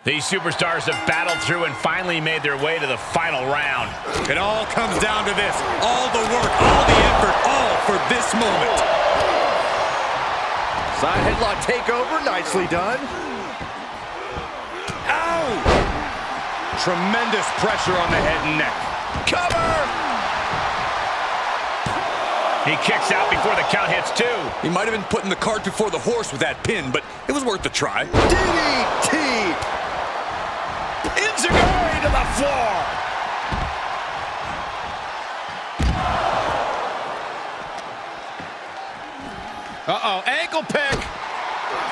These superstars have battled through and finally made their way to the final round. It all comes down to this. All the work, all the effort, all for this moment. Side headlock takeover, nicely done. Ow! Tremendous pressure on the head and neck. Cover! He kicks out before the count hits 2. He might have been putting the cart before the horse with that pin, but it was worth a try. DDT! Enziguri to the floor. Uh-oh, ankle pick.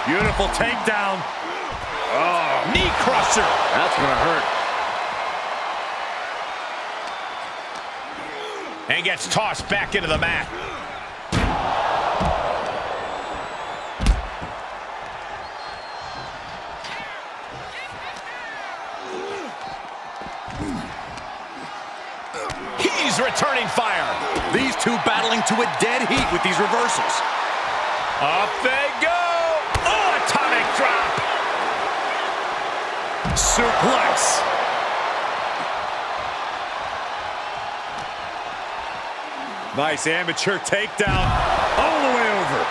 Beautiful takedown. Oh, knee crusher. That's gonna hurt. And gets tossed back into the mat. He's returning fire. These two battling to a dead heat with these reversals. Up they go. Oh, atomic drop. Suplex. Nice amateur takedown all the way over.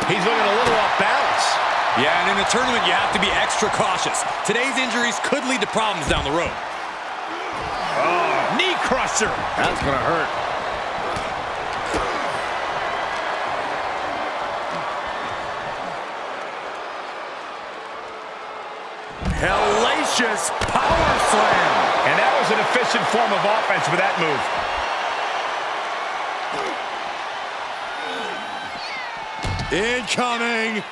He's looking a little off balance. Yeah, and in the tournament, you have to be extra cautious. Today's injuries could lead to problems down the road. Oh, knee crusher. That's gonna hurt. Hellacious power slam. And that was an efficient form of offense with that move. Incoming.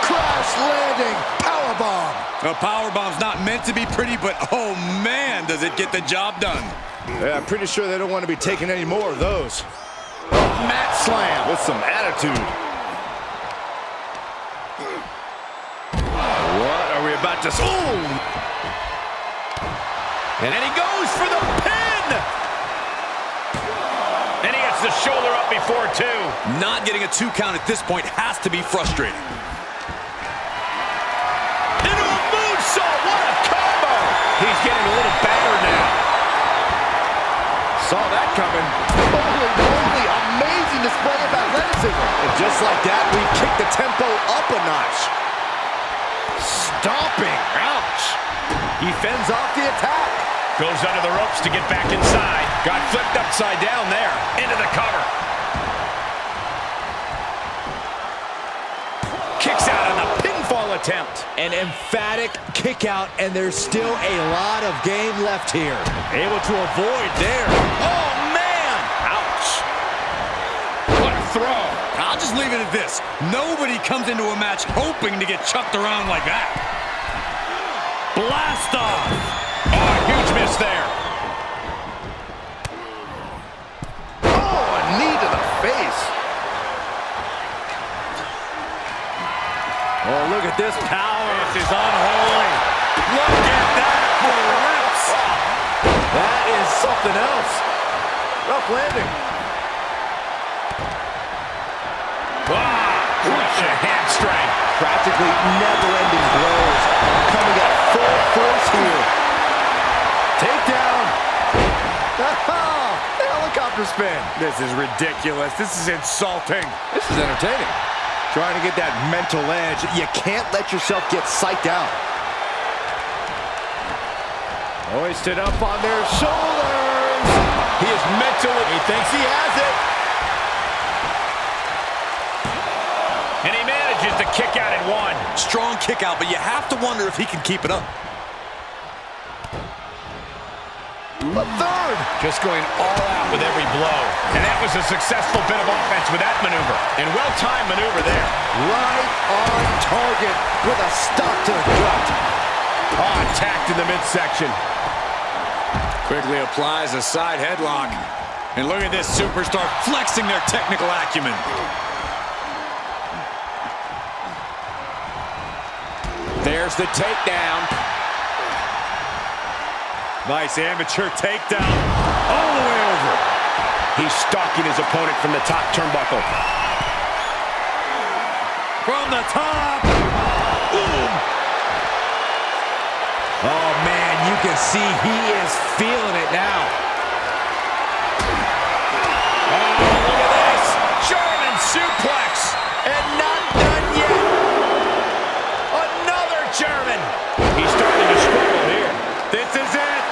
Crash landing, powerbomb. A powerbomb's not meant to be pretty, but oh man, does it get the job done. Yeah, I'm pretty sure they don't want to be taking any more of those. Mat slam with some attitude. What are we about to... Ooh! And he goes for the pin! And he gets the shoulder up before 2. Not getting a 2 count at this point has to be frustrating. Into a moonsault! What a combo! He's getting a little battered now. Saw that coming. Holy moly, amazing display of athleticism. And just like that, we kicked the tempo up a notch. Stomping, ouch. He fends off the attack. Goes under the ropes to get back inside. Got flipped upside down there. Into the cover. Kicks out on the pinfall attempt. An emphatic kick out, and there's still a lot of game left here. Able to avoid there. Oh, man! Ouch. What a throw. I'll just leave it at this. Nobody comes into a match hoping to get chucked around like that. Blast off. Oh, huge miss there. Oh, a knee to the face. Oh, look at this power. This is unholy. Look at that for reps. That is something else. Rough landing. Wow, crushing hamstring. Practically never-ending blows. Coming at full force here. Takedown. Helicopter spin. This is ridiculous. This is insulting. This is entertaining. Trying to get that mental edge. You can't let yourself get psyched out. Hoisted up on their shoulders. He is mentally. He thinks he has it. And he manages to kick out at 1. Strong kick out, but you have to wonder if he can keep it up. A third. Just going all out with every blow. And that was a successful bit of offense with that maneuver. And well-timed maneuver there. Right on target with a stop to the gut. Oh, attacked in the midsection. Quickly applies a side headlock. And look at this superstar flexing their technical acumen. There's the takedown. Nice amateur takedown all the way over. He's stalking his opponent from the top turnbuckle. From the top. Boom. Oh, man, you can see he is feeling it now. Oh, look at this. German suplex. And not done yet. Another German. He's starting to struggle here. This is it.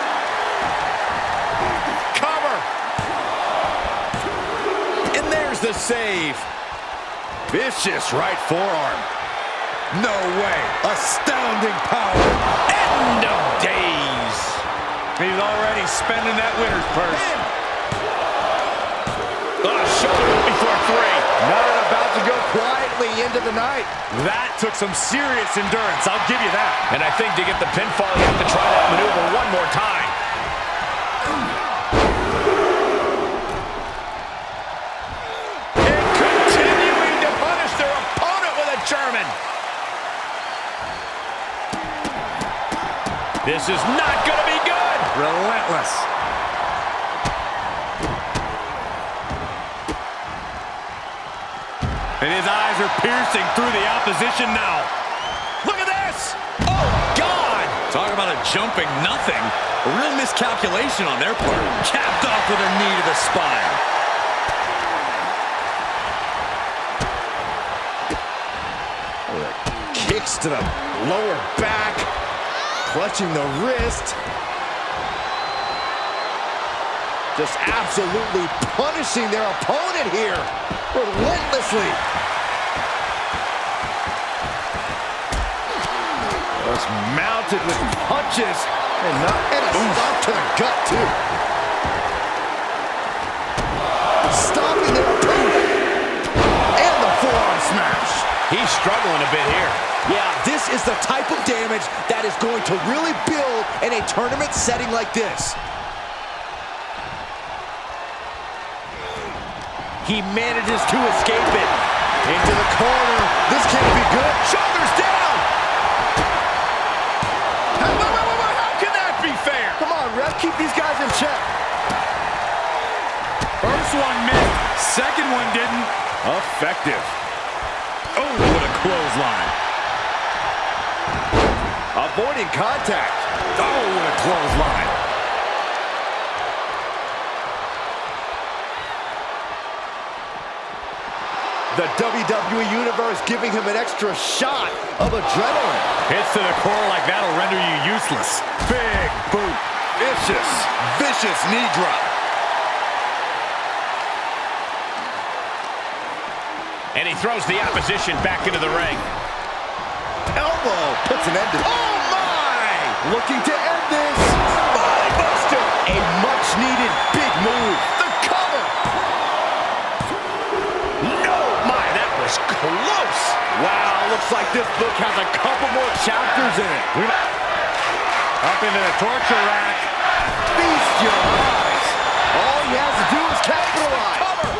Cover. And there's the save. Vicious right forearm. No way. Astounding power. End of days. He's already spending that winner's purse. Shoulder before three. Not about to go quietly into the night. That took some serious endurance, I'll give you that. And I think to get the pinfall, you have to try that maneuver one more time. And continuing to punish their opponent with a German. This is not going to be good. Relentless. And his eyes are piercing through the opposition now. Look at this. Oh, God. Talk about a jumping nothing. A real miscalculation on their part. Capped off with a knee to the spine. Kicks to the lower back. Clutching the wrist. Just absolutely punishing their opponent here. Relentlessly. Just mounted with punches. And a stop to the gut, too. Stopping their opponent. And the forearm smash. He's struggling a bit here. Yeah, this is the type of damage that is going to really build in a tournament setting like this. He manages to escape it. Into the corner. This can't be good. Shoulders down. How can that be fair? Come on, ref. Keep these guys in check. First one missed. Second one didn't. Effective. Oh, what a clothesline. Avoiding contact. Oh, what a clothesline. The WWE Universe giving him an extra shot of adrenaline. Hits to the core like that'll render you useless. Big boot. Vicious, vicious knee drop. And he throws the opposition back into the ring. Elbow puts an end to. Oh my! Looking to end this. Body buster. A much needed big move. The cover. No, my, that was close. Wow, looks like this book has a couple more chapters in it. Up into the torture rack. Feast your eyes. All he has to do is capitalize. Cover.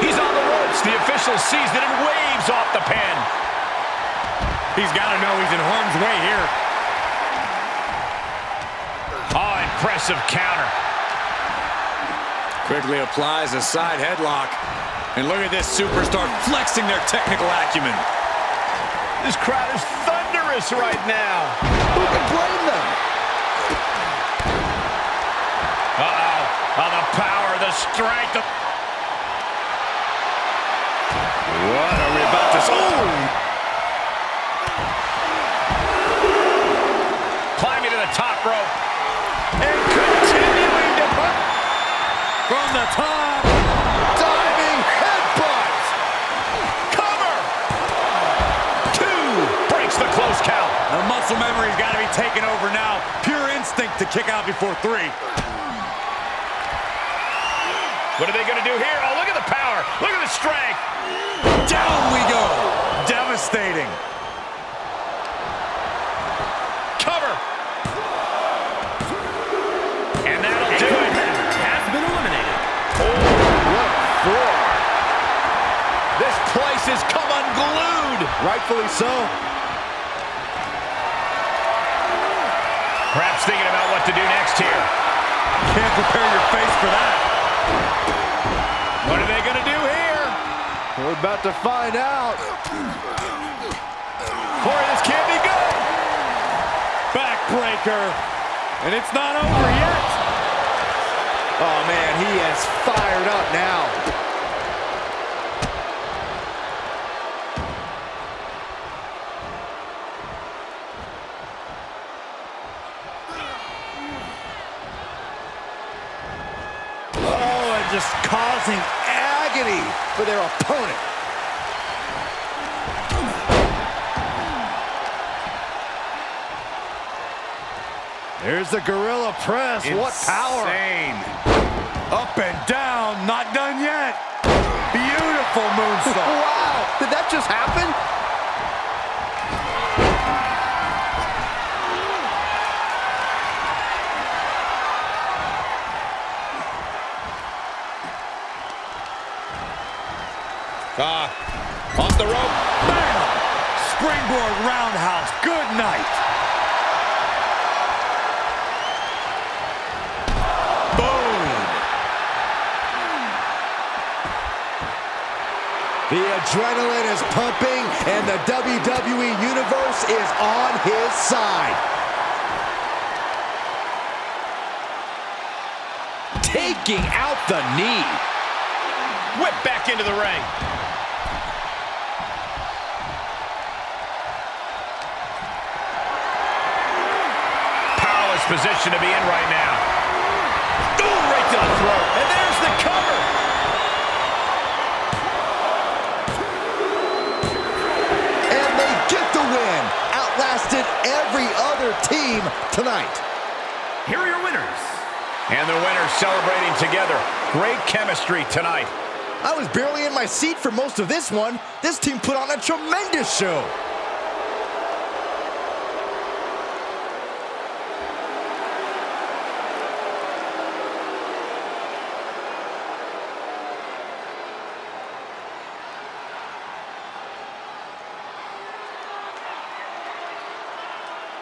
He's on the ropes. The official sees it and waves off the pin. He's got to know he's in harm's way here. Oh, impressive counter. Quickly applies a side headlock. And look at this superstar flexing their technical acumen. This crowd is thunderous right now. Who can blame them? Uh-oh. Oh, the power, the strength. What are we about to see? Climbing to the top rope. And continuing to put From the top. Diving headbutt. cover. 2. Breaks the close count. The muscle memory's got to be taken over now. Pure instinct to kick out before 3. What are they going to do here? Oh, look at the power. Look at the strength. Down we go. Devastating. Cover. And that'll do it. Has been eliminated. Oh, What a forearm. this place has come unglued. Rightfully so. Perhaps thinking about what to do next here. Can't prepare your face for that. What are they going to do here? We're about to find out. Corey, this can't be good. Backbreaker. And it's not over yet. Oh, man, he is fired up now. Oh, and just causing agony for their opponent. There's the gorilla press. Insane. What power. Up and down, not done yet. Beautiful moonsault. Wow, did that just happen? Off the rope. Bam! Springboard roundhouse. Good night. The adrenaline is pumping, and the WWE Universe is on his side. Taking out the knee. Whip back into the ring. Powerless position to be in right now. Ooh, right to the throat. And there's the cover. And they get the win. Outlasted every other team tonight. Here are your winners. And the winners celebrating together. Great chemistry tonight. I was barely in my seat for most of this one. This team put on a tremendous show.